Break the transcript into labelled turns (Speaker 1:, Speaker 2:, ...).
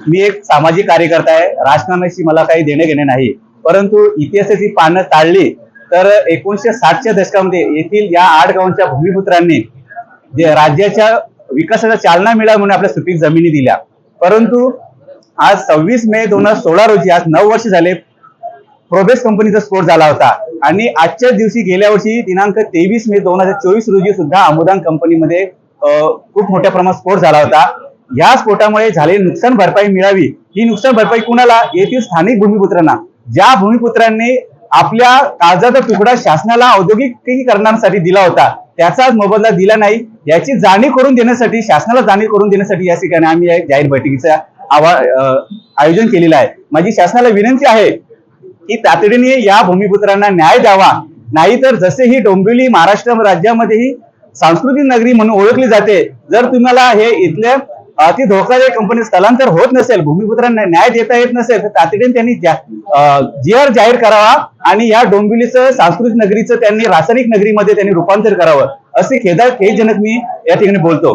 Speaker 1: मी एक सामाजिक कार्यकर्ता आहे, राजकारणाशी मला काही देणे घेणे नाही, परंतु इतिहासाची पानं ताळली तर 1960च्या दशकामध्ये येथील या 8 गावांच्या भूमिपुत्रांनी जे राज्याच्या विकासाला चालना मिळावी म्हणून आपल्या सुपीक जमिनी दिल्या. परंतु आज 26 मे 2016 रोजी, आज 9 वर्ष झाले, प्रोबेस कंपनीचा स्फोट झाला होता आणि आजच्या दिवशी गेल्या वर्षी दिनांक 23 मे 2024 रोजी सुद्धा अमुदान कंपनीमध्ये खूप मोठ्या प्रमाणात स्फोट झाला होता. या स्फोटामुळे झालेली नुकसान भरपाई मिळावी, ही नुकसान भरपाई कुणाला? येथील स्थानिक भूमिपुत्रांना, ज्या भूमिपुत्रांनी आपल्या काळजाचा तुकडा शासनाला औद्योगिकीकरणासाठी दिला होता, त्याचा मोबदला दिला नाही, याची जाणीव करून देण्यासाठी, शासनाला जाणीव करून देण्यासाठी या ठिकाणी आम्ही या जाहीर बैठकीचा आयोजन केलेलं आहे. माझी शासनाला विनंती आहे की तातडीने या भूमिपुत्रांना न्याय द्यावा, नाहीतर जसे ही डोंबिवली महाराष्ट्र राज्यामध्येही सांस्कृतिक नगरी म्हणून ओळखली जाते, जर तुम्हाला हे इथल्या अति धोकादायक कंपनी स्थलांतर होत नसेल, भूमिपुत्रांना न्याय देता येत नसेल, तर तातडीने त्यांनी जीआर जाहीर करावा आणि या डोंबिवलीचं सांस्कृतिक नगरीचं त्यांनी रासायनिक नगरीमध्ये त्यांनी रूपांतर करावं, असे खेदजनक मी या ठिकाणी बोलतो.